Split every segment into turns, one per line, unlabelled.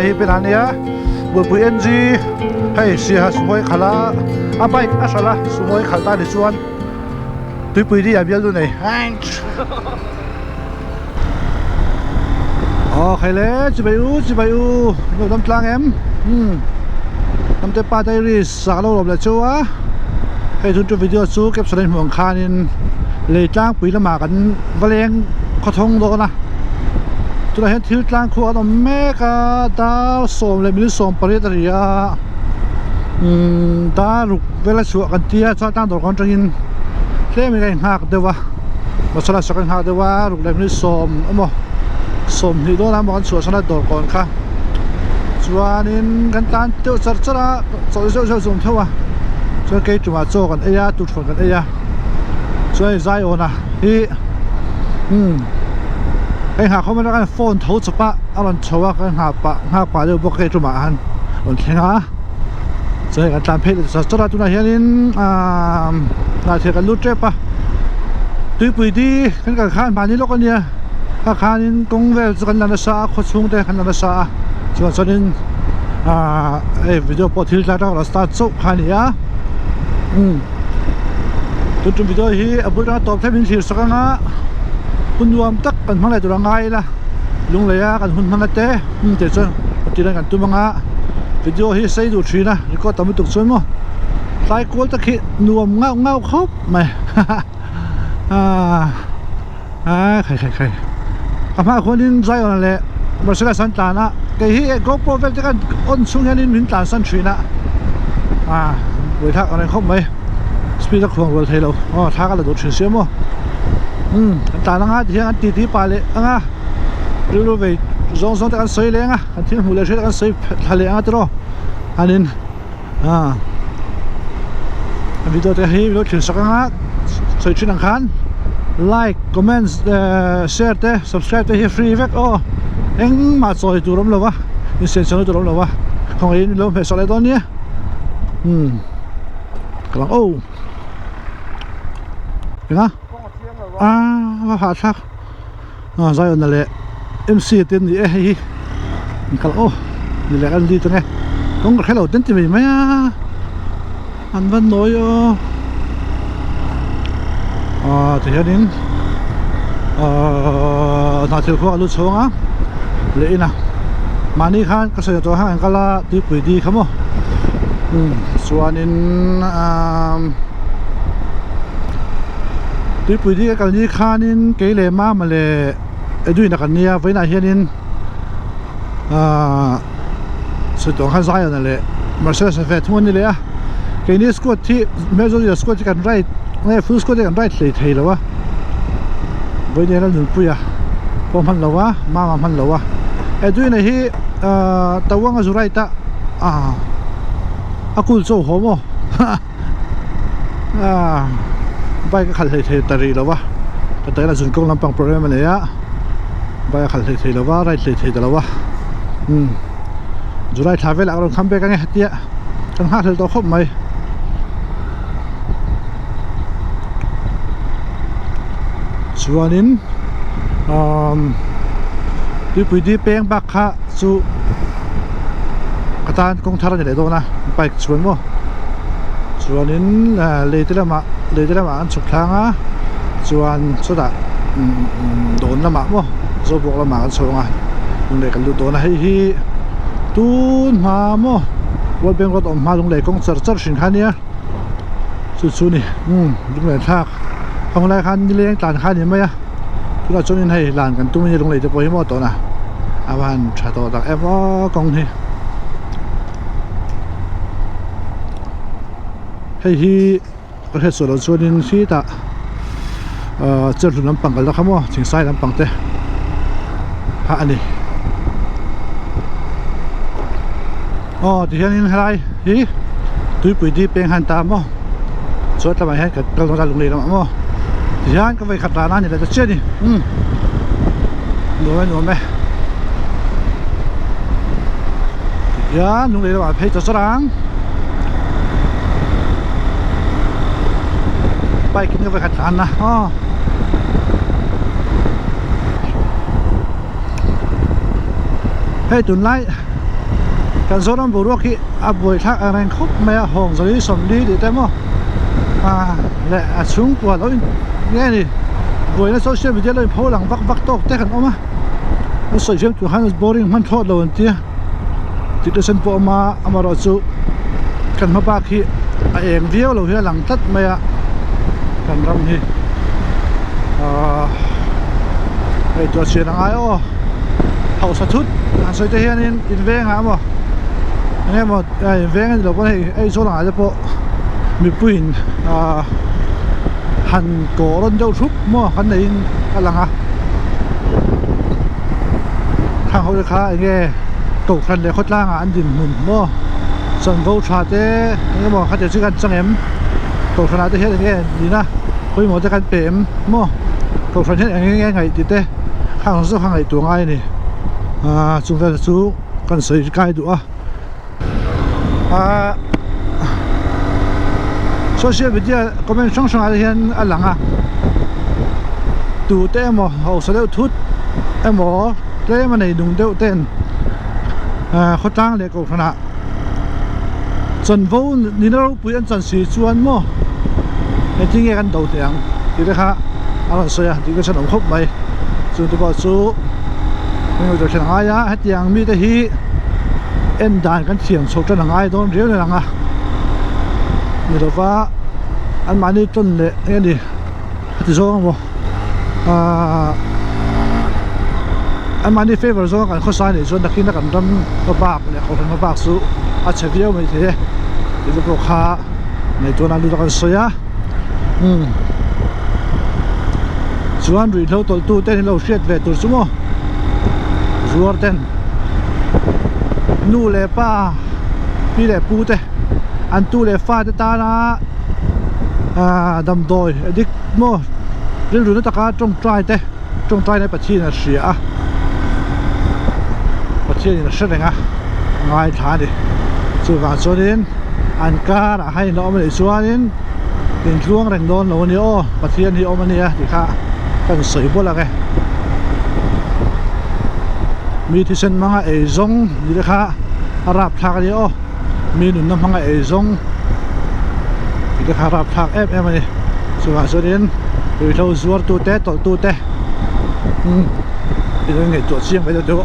hi pe na nia bu pu NG hei si ha sumoi khala a bike a sala sumoi khalta ni chuan tui di abial du nei khai le chi bai u no dam tlang em nam te pa dai ri sa lo lom la chu a hei thun tu video chu caption in hmong khan in le tlang pui lama kan valeng kho thong do na tu la hen thil tlang khu an me ka da som le mil som pare ta ria da ruk vela chu kan tia cha tang dor kon tangin hle mi kai hak dewa masala sa kan hak dewa ruk le mil som amo som hi do na mon chu sana dor kon kha chuanin kan tan teu char chara so som thewa cho ke chuma cho kan eya tu thon kan eya choi zai ona hiไอ้หาเขาไม่ได้กันโฟนเขาจะปะอารมณ์ชัวร์กันหาปะเดี๋ยวพวกเขาจะมาหันหลังแข่งอ่ะเจอกันตามเพจจะได้ตัวไหนเห็นน่าเทียกันรู้เจ็บปะตีปุยดีกันกับข้านผ่านนี้โลกกันเนี่ยข้าข้านี่กงเวลจะกันนันซาโคชุ่งแต่กันนันซาส่วนนี้วิดีโอพอที่เราสตาร์ทสุข้านี่อ่ะจุดวิดีโอที่บุตรตอบแทนมินทีสักงะคุณรวมตักกันเมื่อไรตัวง่ายล่ะลุงเลยอะกันหุ่นมันเตะเดี๋ยวจนตีกันตัวมังอะวิดีโอที่ใส่ดูชีนะนี่ก็ทำให้ตุกชนมั้งสายกูตะคิดรวมเงาครบไหมใครอาม่าคนนี้ใจอ่อนเลยมาเสียสันตานะแกที่ก็โปรเฟสต์กันอ้นช่วงนี้มินตาสันชีนะเวทักอะไรครบไหมสปีดตะขวงเวลเทโลทักอะไรดูชีเสียมั้งตาลังอาที่อันตีปลาเลยอ่ะรู้ไปซองแต่กันสวยเลยอ่ะอันที่หูเลยช่วยกันสวยทะเลอ่ะตัวอันนี้วิดีโอที่ให้วิดีโอถึงสักอ่ะสวยชิ้นอังคารไลค์คอมเมนต์แชร์เต้ subscribe เต้ให้ฟรีเวกเอ็งมาสวยตัวล้มเลยวะอินเซนชั่นตัวล้มเลยวะของเอ็งล้มเพชรอะไรตอนนี้กำลังเห็นไหมว่าผ่าชักใจอ่อนนั่นแหละ MC เต็มดีนี่กันนี่แหละกันดีจังไงต้องแค่เราเต็มที่ไหมอันวันน้อยที่เห็นนี่น่าจะพวกลูกชงเลยนะมานี่ข้างก็เสียตัวห้างก็ละดีปุ๋ยดีครับมั้งส่วนนี้ที่ปุ๋ยที่กันนี้ข้านินเกลี่ยมาเลยด้วยนักเรียนไว้ในเฮียนินสุดท้ายข้าใจนั่นแหละมาเสียสเฟตทุกนี่เลยเกนี้สกอตที่แม้จะสกอตที่กันไรเนี่ยฟูสกอตที่กันไรเลยเทแล้ววะไว้เนี่ยเราหนุนปุยพอมันแล้ววะมามันแล้ววะด้วยในที่ตะวันก็สุไรตะอากูโซ่หัวมั้งใบก็ขัดเทตรีแล้ววะแต่เราจุนกงลำปังโปรแกรมมันเลยอะใบก็ขัดเทแล้ววะไรเทแล้ววะจุไรทาเวลาเราทำไปกันไงเตี้ยกันห้าเทตัวครบไหมส่วนนี้ที่ปุ๋ยที่เป้งบักขะสู่กระตานกงทารันอย่างไรตัวนะไปชวนมั้งส่วนนี้เลยที่ละมาอันสุดท้ายส่วนสุดท้ายโดนละมามั้งโซบกละมาอันสุดท้ายลุงเล็กกันดูตัวนะให้ตูนมามั้งวันเป็นรถออกมาลุงเล็กกงเสิร์ฟสินค้านี้สุดๆนี่ลุงเล็กทักของรายการนี่เลี้ยงตานค้านี้ไหมที่เราจนให้หลานกันตุ้มนี่ลุงเล็กจะไปให้หมดตัวนะอาวันชาโตตักแอปว่ากงที่ให้ประเทศส่วนส่วนนี้ที่ตะเจริญลำปังกันแล้วครับว่าถึงไซลำปังเต้ฮะอันนี้ที่เห็นนี่อะไรตุยปุ๋ยดีเป็นหันตามมั้งสวดทำไมให้กับกำลังการลงเรียนมั้งที่เห็นก็ไปขัดร้านนี่แหละจะเชื่อนี่หนูไหมยาลงเรียนว่าเพชรสร้างไปกินก็ไปขัดร้านนะเฮ้ยตุนไล่ กันโซนบุรุษที่อับวยทักอะไรครบไม่ห้องสลีสมดีดีแต่มั้งและช่วงกว่าเราเนี่ยนี่บวยในโซเชียลมีเดียเลยพอหลังวักโต๊ะแต่กันออกมาแล้วส่วนเชื่อมตัวฮันส์บอริงมันทอดเราอันที่ติดตัวเส้นปอมาเอามารอจูกันมาบ้าขี้เอ็มเดียวเราเฮียหลังตัดไม่กันรำนี่ไอตัวเชียร์อะไรอ๋อเขาสะทุดสวยเทียนอินเวงหาบ่เนี่ยหมดอินเวงกันเราก็ให้ไอโซนอาจจะพอมีปุ่นหันโกรนเจ้าทุบมั่วขันไหนกันหลังทางเขาจะค้าไอ้แกตกทันเลยเขาล่างอันดินหมุนมั่วส่วนโวชาเต้นี่บอกเขาจะชื่อกันจังเอ็มตกทันอาจจะเฮ็ดไอ้แกดีนะคุยหมดจะกันเป๋มมั่วตกทันเฮ็ดไอ้แกไงติดเต้ข้างของข้างไอ้ตัวไงนี่จุงแต่สู้กันสวยใกล้ดูโซเชียลมีเดียก็เป็นช่องอะไรเห็นอันหลังดูเต้หมอเอาเสด็จทุดไอ้หมอเต้มาในดุงเต้เต้นเขาตั้งเลยกูขนาดจนฟูนี่เราปุยอันจันสีชวนหมอไอ้ที่เงี้ยกันดูเตียงดีเลยค่ะเอาสวยดีก็ฉลองครบไปส่วนตัวบอกสู้ไม่รู้จะฉลองอะไรให้ยังมีแต่ฮีเอ็นด่านกันเสียงโชกจะหนังไอ้โดนเรียวเลยหลังนี่เราว่าอันมานี่ต้นเลยนี่ดิที่โซ่กันบ่อันมานี่เฟเวอร์โซ่กันข้อซ้ายนี่ส่วนนักกินนักกันทำมาบากเนี่ยเขาทำมาบากสู้อาเชฟเดียวไม่เท่ที่จะพวกข้าในตัวนั้นดูตะกันสวยส่วนรีเราตัวตู้เต้นเราเสียดเวทตัวสมอรัวเต้นนู่เลยป้าพี่เลยปูเต้อันตู้เลยฟ้าจะตานะดำดอยดิกโม่เรื่องรู้นักการจงใจเต้จงใจในประเทศน่ะเสียประเทศนี่น่ะเสียเลยง่ายท่าดิส่วนการส่วนนี้อันการให้น้องมันส่วนนี้เป็นช่วงแรงโดนเราวันนี้ประเทศที่มันเนี่ยที่ข้ากันสวยบุละไงมีที่เส้นมังเอซงนี่นะคะรับทางนี้มีหนุนน้ำมังเอซงนี่นะคะรับทางเอ็มนี่ส่วนส่วนนี้เราสวดตัวเตะต่อตัวเตะเป็นยังไงตัวเชียงไปตัว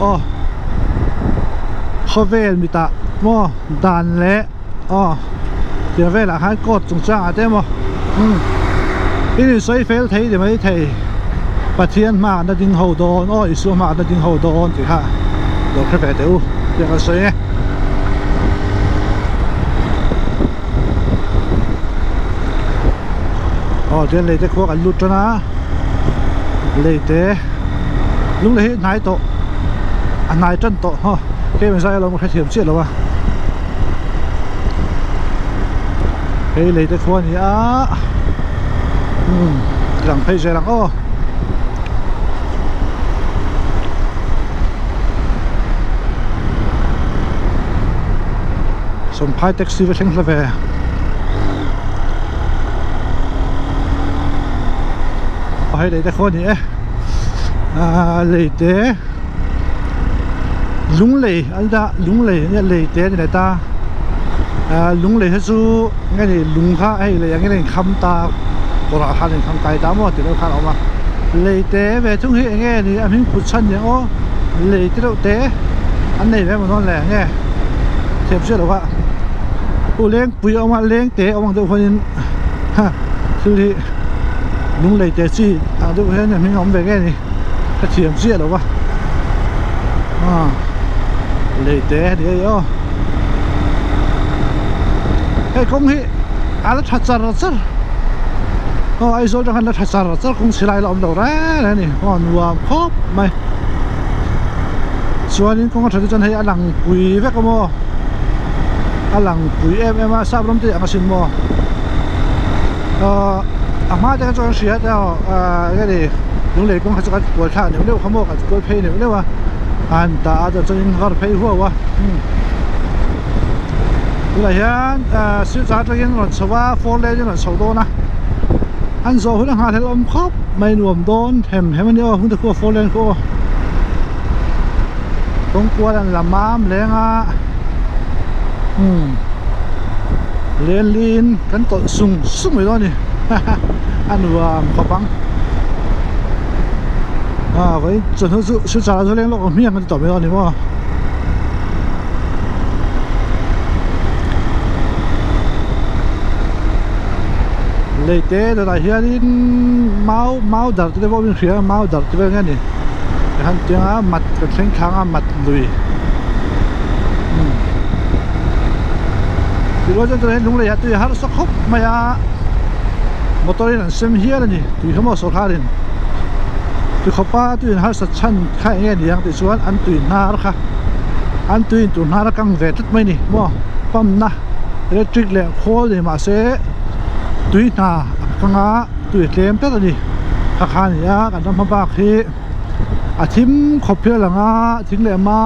เขาเวลมีตาหม้อด่านเละเดี๋ยวเวลาให้กดจงจ้าเต้หม้อนี่สวยเฟลไทยเดี๋ยวไม่ไทยประเทศมาดัดิงหัวโดนอีส่วนมาดัดิงหัวโดนสิค่ะเราแค่แบบเดียวเดี๋ยวก็สวยเดี๋ยวเลยจะควงกันลุดนะเลยเตะลุงเลยนายโตนายจันโตแค่ไม่ใช่เราไม่เคยเทียมเชี่ยหรอวะเฮ้ยเลยจะควงนี่หลังเพย์ใช่หลังสมภายแท็กซี่ไปเชิงละเวให้เลยแต่คนนี้เลยเตะลุงเลยอันนั้นลุงเลยเนี่ยเลยเตะนี่ไหนตาลุงเลยให้สู้งั้นนี่ลุงข้าให้เลยอย่างนี้คำตาโบราณนี่คำไก่ตาหมดที่เราข้าออกมาเลยเตะแบบทุ่งเฮียงี้นี่อันนี้กุศลอย่างเลยที่เราเตะอันนี้แบบมันนั่นแหละเนี่ยเทียบเชื่อหรือว่าผู้เลี้ยงปุยออกมาเลี้ยงเตะออกมาตัวคนนี้คือที่ลุงเลยเจซี่ดูเห็นอย่างนี้ผมไปแค่นี้ก็เทียมเสียหรอวะเลยเตะเดี๋ยวไอ้คงที่อะไรทัดจารจารไอ้โซ่จังหันทัดจารจารคงสิไลล้อมดอกแร่นี่วัวครบไหมส่วนนี้คงทัดจารให้อลังปุยแวกโมอลังปุยมาทราบลมตีอังสินโมมาจะกันจนเสียแล้วก็ดีลุงเล็กก็เขาจะกันปวดขาเนี่ยเรียกเขาบอกกันปวดเพย์เนี่ยเรียกว่าอันตาจะจนเขาเพย์หัววะอะไรเงี้ยสื่อสารตะกี้หน่อยสว่าโฟนเลนหน่อยสองโดนะอันโซ่หุ่นหาเทลอมครบไม่รวมโดนเห็มมันเดียวหุ่นตะกัวโฟนเลนก็ต้องกลัวดันละม้ามแรง เลียนลีนกันต่อสุ่งไปแล้วนี่อันว่าขบังไว้จนเขาสุดท้ายเขาเลี้ยงลูกเมียมันต่อไปแล้วนี่ว่าเลยเต้แต่ละเฮียนี่เมาดัดที่ว่าเป็นเสียเมาดัดที่ว่าไงนี่ฮันเจ้ามัดกับเส้นทางมัดลุยดีว่าจะตัวเห็นลุงเลยตัวหาสักคบไม่อะมอเตอร์นี่เซมเฮียนี่ตัวเขามาสุขารินตัวเขาป้าตัวหาสักชั้นแค่เงี้ยนี่ยังตัวส่วนอันตัวนาร์ค่ะอันตัวนาร์กังเวทไม่นี่มั่วปั๊มนะอิเล็กทริกเลยโคเลยมาเสตัวนากังตัวเต็มแต่ตัวนี้ข้านี่กันทำมาบ้าคืออาทิมขบเพียงหลังทิ้งเลยเมา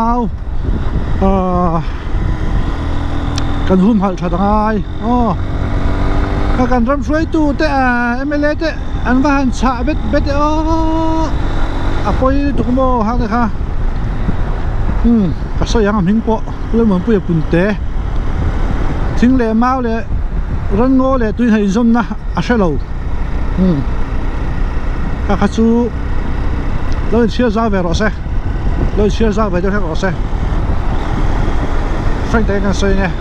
กันหุ่มหัดขัดง่ายกันรำช่วยตู้แต่ไม่เล่แต่อันว่าหันชาเบ็ดปอยตุกโมฮักเลยค่ะก็สวยยังหิงโปะเลยเหมือนปุยปุ่นเตะทิ้งเลยเมาเลยรันโง่เลยตุยให้ส้มนะอาเชลล์ข้าสู้เราเชื่อใจไปรอเซ่เราเชื่อใจไปจะให้รอเซ่ฟังแต่กันสวยเนี่ย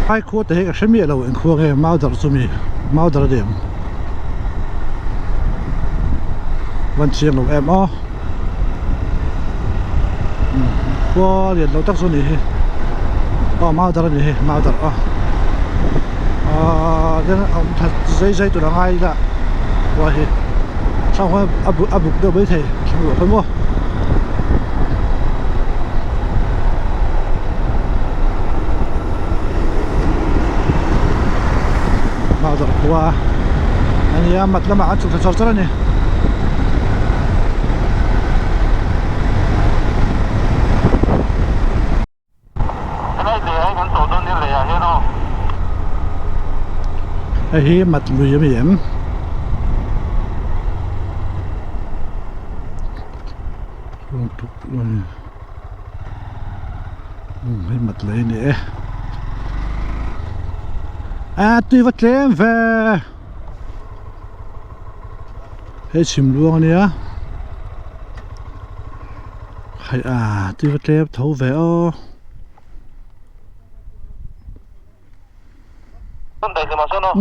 ไอ้คู่แต่ก็เชื่อมีเราเองคู่ไงมาดรซุมีมาดรเดียมวันเชียงเราแอมก็เรียนเราตั้งส่วนนี้มาดรนี่มาดรเดี๋ยวเอาใจตัวละไงละว่าเหตุช่างว่าอับุกเดี๋ยวไม่เท่ช่างว่าคนว่ามาดรว่าอันนี้มัดละมาอันสุดท้ายนี่ไอ้เหี้ยมัดลุยไม่เห็นลงทุกเลยให้มัดเลยเนี่ยตุยวัดเล่มเวให้ชิมลวงเนี่ยให้ตุยวัดเล่มเท่าเวต้นไทรขึ้นมาซะเนาะ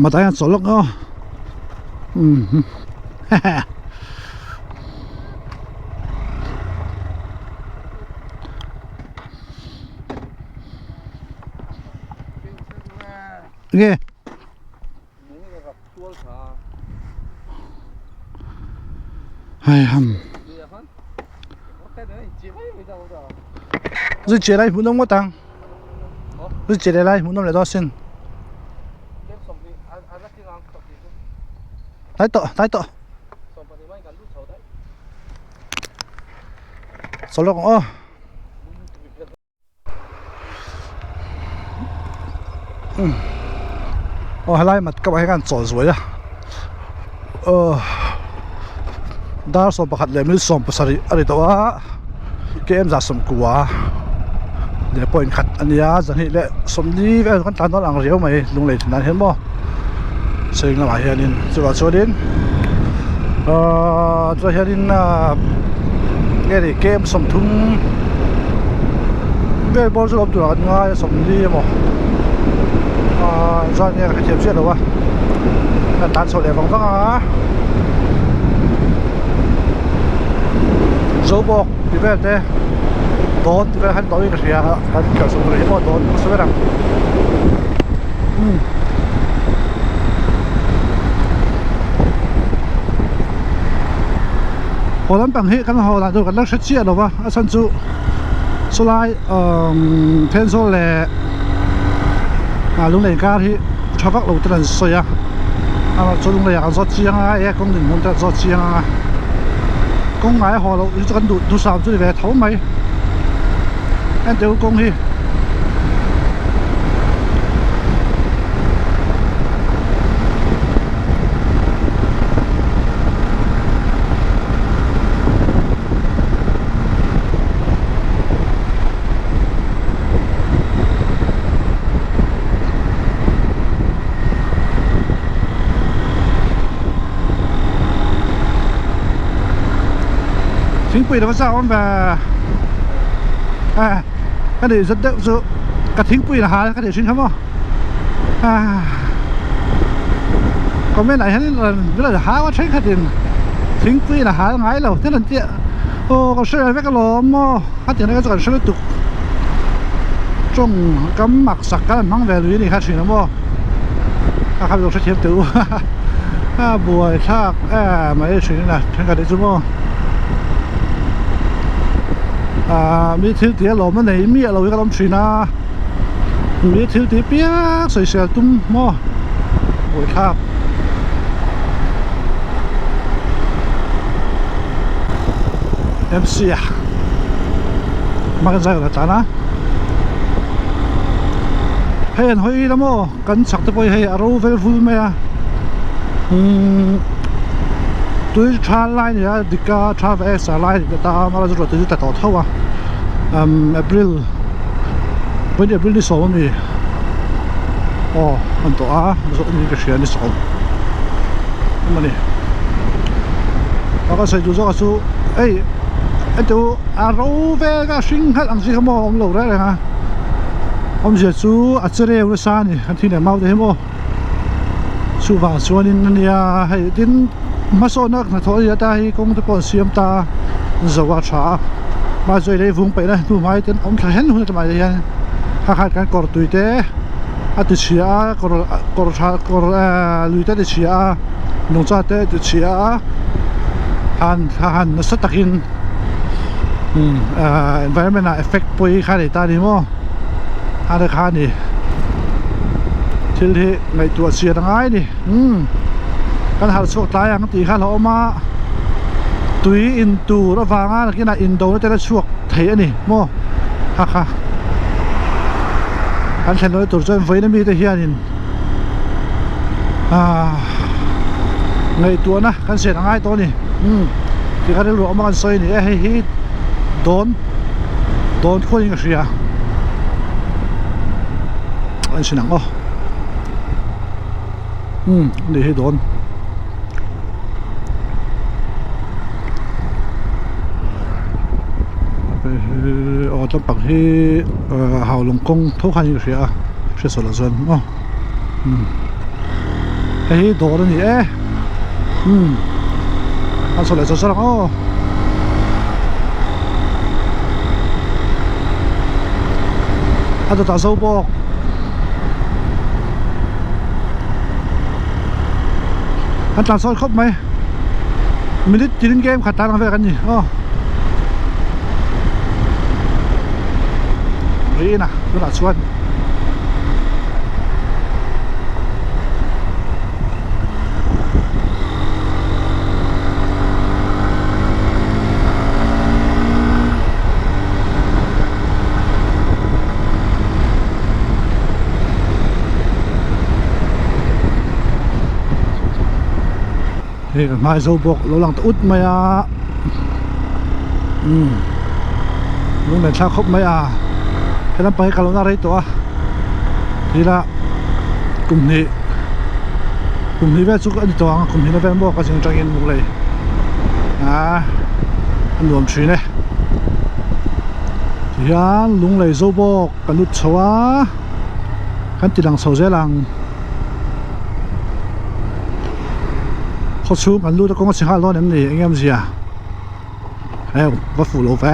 มาตายอันสลกเนาะโอเค哎呀，你借来不能我当，你借来不能来多少钱？来到，走了哦。ให้ไล่มัดกับให้กันสอนสวยอะดาร์สอบประคัดเลยไม่สอบภาษาอะไรตัวเกมจะสมกว่าเดี๋ยวปล่อยขัดอันนี้จะนี่แหละสมดีแค่กันตามตอนหลังเรียวไหมลุงเลยนั้นเห็นบ่เสียงละหมาเฮียนินสุดยอดดินตัวเฮียนินเนี่ยเกมสมทุ่งเบสบอลสุดตัวง่ายสมดีมั้งcho anh em thiệp chuyện đâu à tán sổ để vòng vắng dấu bọc thì về thế đón thì về hắn tối cái gì hắn kiểu sổ người hết đón số biết rằng hồ lắm bằng hệ căn hồ là tôi cần lắc xét chuyện đâu à sân trụ số lại thêm số lẻลุงเล่นการที่ชาวบ้านเราตระหนักสวย à cho đúng là ăn giọt chiang à công đình muốn ta giọt chiang à công ngài họ đâu chỉ cần đủ sàm cho về thấu mày anh đều công hi chính quyền nó sao mà cái này rất đỡ sự cái chính quyền là hả cái này xin không còn bên này hắn là há quá tránh cái tiền chính quyền là há ngay lâu thế là tiện có xe với cái lò mà cái tiền này cái xe tục trong cắm mặc sặc cái mang về lưới này khai chuyện lắm mà không được sẽ thiệp tử buổi thác mấy chuyện này trên cái đấy chứ màมีทิวเตียหลอมมันไหนมีเราก็ต้องชินะมีทิวเตียเปียกใส่เสื้อตุ้มหม้อโอ้ยครับMC มากันใจกับตานะเห็นหอยแล้วมั้งกันสักตะไปให้อารมณ์เวลฟูไหมตัวชาไลน์เนี่ยดิกาชาเอสไลน์แต่ตามาแล้วจะรอตัวแต่ต่อเท่าApril วันนี้ April ที่สองนี่มันตัวมันสองนี่ก็เชียร์ที่สองมันนี่แล้วก็ใส่จุดก็สู้ไอ้ตัวอารมณ์เวก็ชิงฮัดอังสิเขามองเราได้เลยฮะผมจะสู้อัจฉริยะอุตสาหนี่ที่เนี่ยมาได้ไหมสู้ว่าส่วนนี้เนี่ยให้ดินมาโซนักนะทอดีได้คงจะปนเสียมตาสวัสดิ์มาช่วยได้ฟุ้งไปนะดูไม้เต็นอมแขนหุ่นจะมาอย่างขาดการกอดตุยเตะติเชียกอดชากอดลุยเตะติเชียนงจ่าเตะติเชียหันสตักินenvironment effect ปุยขาดตาดีมั้งอะไรขาดนี่ที่ในตัวเชียร์ทั้งไงนี่กันหาสวกตายอย่างตีข้าเราเอามาตุยอินตูระฟางอ่ะกินอินโดแล้วจะได้สวกเทียนี่โม่ค่ะกันเห็นเลยตัวจนไฟนั่นมีแต่เฮียนินในตัวนะกันเสียทั้งไงตัวนี่ที่เขาได้รู้เอามากันใส่นี่ให้โดนคนยังเสียอันสินังนี่ให้โดนต้องปักให้หาวลงกงทุกขันอยู่เสียเสียส่วนละส่วนให้โดนนี่อันส่วนละส่วนอันตัวตาโซ่บอกอันตาโซ่ครบไหมไม่ได้จีนเกมขัดตากันไปกันนี่นี่นะดูหน้าชวนนี่มาโซบอกเราหลังตะอุดไหมลุงเดินชาครบไหมแค่นั้นไปกันแล้วน่ารักตัวทีละกลุ่มนี้เวสุกอันนี้ตัวกลุ่มนี้นะเพื่อนบอกก็จึงจังเงินบุกเลยอันรวมชีเนี่ยที่ยันลุงเลยโซบอกกันนุชชัวกันติดหลังโซเซลังเขาชูกันรู้ตะกงก็สิงหาล้อเนี่ยนี่เงี้ยมันเสียวัดฝูโลแฟ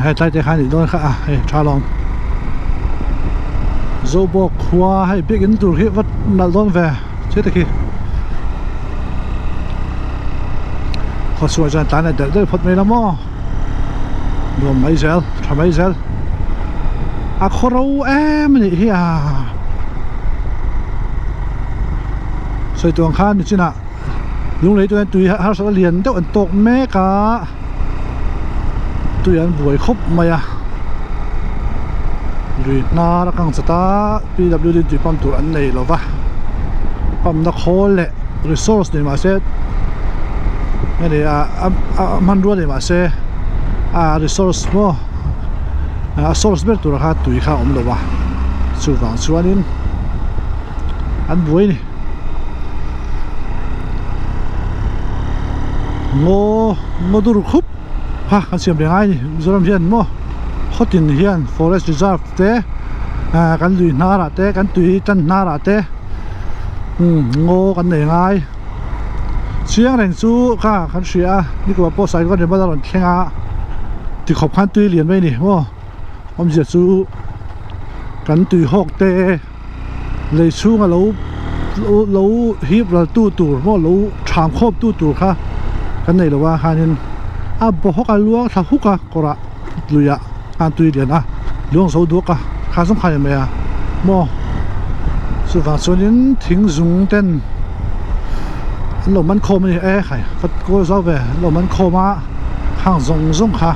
ให้ใจเตะขันอีกด้วยค่ะให้ชาลองโซบอกว่าให้เบียกินตัวที่วัดนัดล้อนแฟเชื่อตะกี้ เขาสวยจังตาเนี่ยเดินพดไม่ละมั้งรวมไม่เซลทำไม่เซลอะโคเรามันนี่เฮียใส่ตัวข้างนี่สินะลุงเลยตัวนั้นตุยหาสารเลียนเจ้าอันตกแม่กะตุยอันบวยครบมาอะดูน่ารักกังสตาพีดับดูดีปั๊มตัวอันไหนหรอวะปั๊มนักโคเล่รีซอสเนี่ยมาเสร็จนี่มันรู้เนี่ยมาเสร็จรีซอสมั้งซอสเบอร์ตัวราคาตุยข้าอมหรอวะสูฟังส่วนนี้อันบวยนี่งดูรุคุบฮะกันเสียมเรียงไงนี่จอมเฮียนมั้งเขาตินเฮียน forest reserve เต้กันลุยนาระเต้กันตุยจันนาระเต้กันยังไงเสียงแรงสู้ค่ะคันเสียนี่ก็ว่าโป้ใส่ก็เดี๋ยวมาตลอดแข่งที่ขอบคันตุยเหรียญไว้นี่มั้งผมจะสู้กันตุยหกเต้เลยสู้กันเราฮิบเราตู้มั้งเราชามครบตู้ค่ะกันไหนหรือว่าฮานินบอกเขาการล้วงถ้าฮุกก็ระลุยอันตุยเดียนล้วงโซ่ดูก็ข้าสงสัยไหมมอสุดท้ายส่วนนี้ทิ้งซุงเต้นเรามันโคมันใครก็ชอบไปเรามันโคมาข้างซุงค่ะ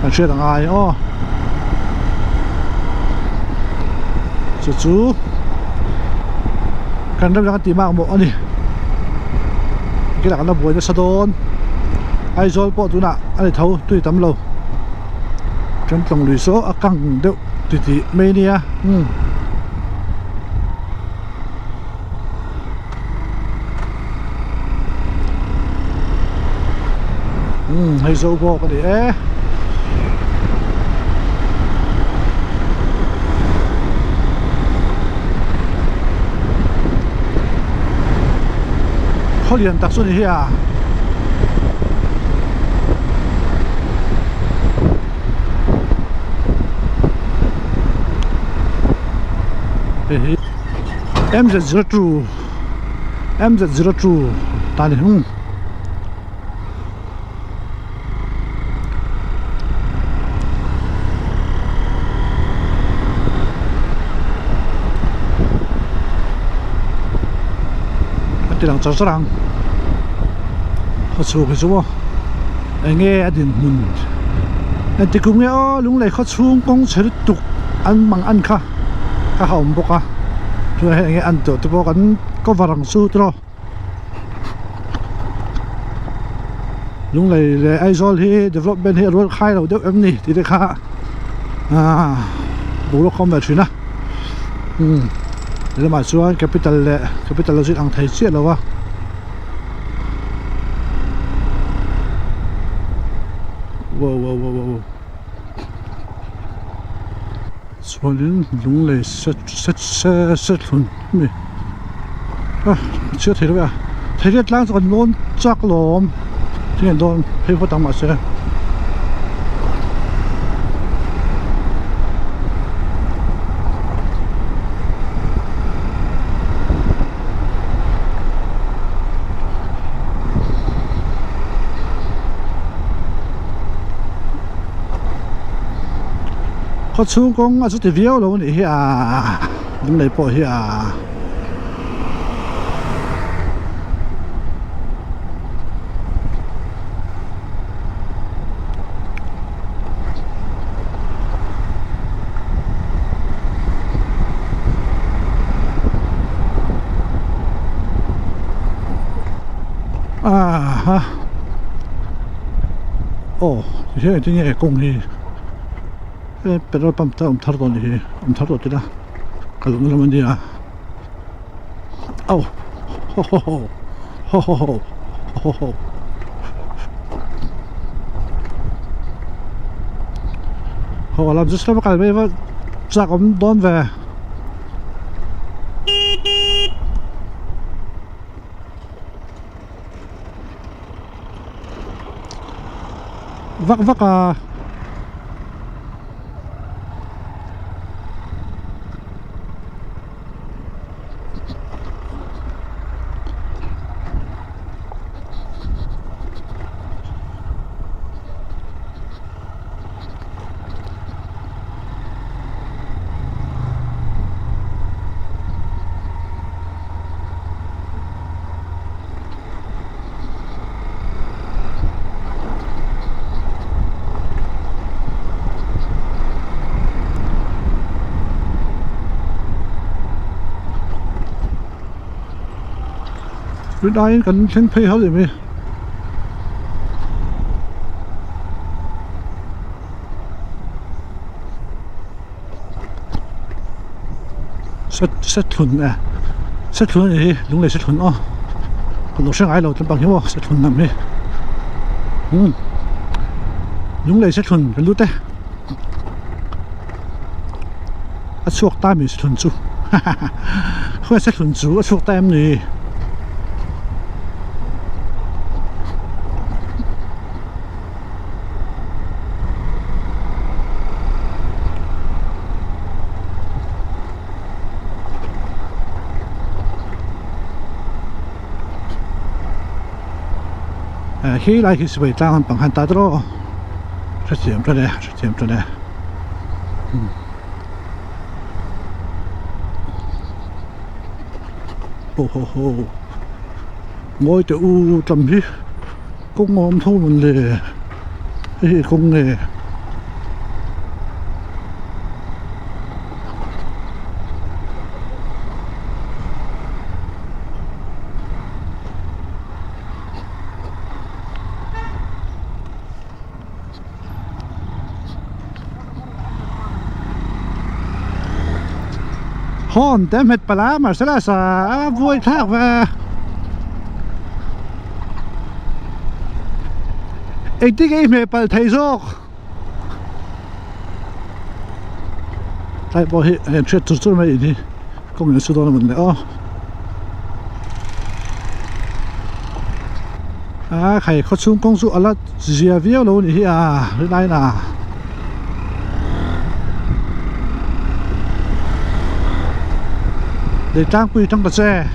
มันเชื่อต่างไงจู่กันเริ่มจากตีมากหมดอันนี้กี่หลักกันเราบวยจะสะดอนไอ้โซลปอตุน่ะอะไรเท่าตุยตำเราจนต้องลุยโซอากังเดี๋ยวติไม่เนี่ยให้โซบอกกันดิเขาเรียนตักส่วนนี้เฮียMZ02 ตานี่ที่หลังจอดสรังเขาสู้เขาสู้ว่าไอ้เงี้ยดินหุ่นไอ้ที่กุ้งเงี้ยลุงเลยเขาชูงกงเฉลิดตุกอันบางอันค่ะข้าเขาอมบอกช่วยให้อันตัวบอกกันก็ฝรั่งสู้ตลอดลุงเลยไอ้โซลที่ development ที่รถค่ายเราเดี๋ยวเอ็มนี่ที่ได้ค่าบุรุษคอมแบบนี้นะเดี๋ยวมาส่วน capital เราสิทางไทยเสียแล้ววะว้าวส่วนนี้ลุงเลยเสร็จหุ่นนี่เชื่อถือด้วยไทยเรียกล้างสักโดนจักหลอมที่เห็นโดนให้พวกตังมาเสียเขาชูกงสุดที่วิวแล้วนี่เฮียลุงเลยปล่อยเฮียฮะโอ้เฮียที่นี่กงนี่เป็นรถปั๊มเติมทาร์ตอนนี้ทาร์ตที่นะกระลุงละมันดีอ่ะโอ้โหเราจะสลับกันไปว่าจากผมโดนแววัก Rít ai cần thèn phê hấp gì mi set thuần à set thuần gì đúng là set thuần ó còn nó sang ai lâu tấm bằng hiểu không set thuần nằm đi đúng là set thuần cái lút đấy chuột tai mình set thuần chú không phải set thuần chú chuột tai em gì khi lại khi sự tăng bằng hành ta đó rất chậm cho đây hồ ngồi từ u trầm đi cũng ngon thôi mình lề không nghề hòn tem hết bà lá mà sẽ là xả vui thác và anh thích em mẹ bà thấy rồi tại bỏ hết em chuyện chút mấy đi công nhận sự đó là mình nữa khai khó chung công dụng là gì viết luôn nhỉ cái này nè để trang quy trong xe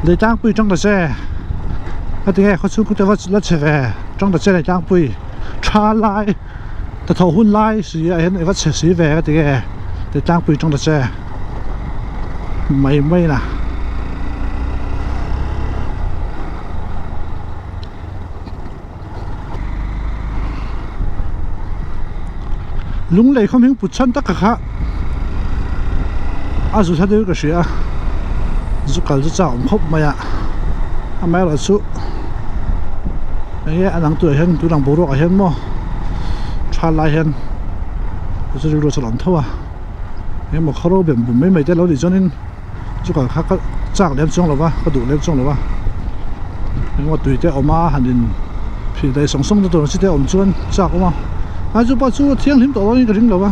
để trang quy trong xe cái thứ hai khó chung cũngจะว่าxe về trong xe này trang quy tra lạiแต่thầuหุ้นไล่สีเห็นไอ้ว่าสีvề cái thứ hai để trang quy trong xeไม่นะลุงเลยเขาพิงปุชชันตะกะค่ะอาสุดท้ายก็เสียสุกัลจะจ่าพบมาอ่ะไม่ละสุไอ้อันหลังตัวเห็นตัวหลังบุรุษเห็นมั้งชาลายเห็นจะรู้สลับเท่าอ่ะเห็นมั้งเขาเราแบบไม่ได้เราดิจนินสุกัลเขาก็จ่าเล็บจ้องหรือวะก็ดูเล็บจ้องหรือวะเห็นว่าตัวเจ้าออกมาหันดินพี่ได้ส่งตัวสิเจ้าอมชวนจ่าออกมาอาจุปัจจุบันเที่ยงทิ้งตัวนี้ก็ทิ้งหรือวะ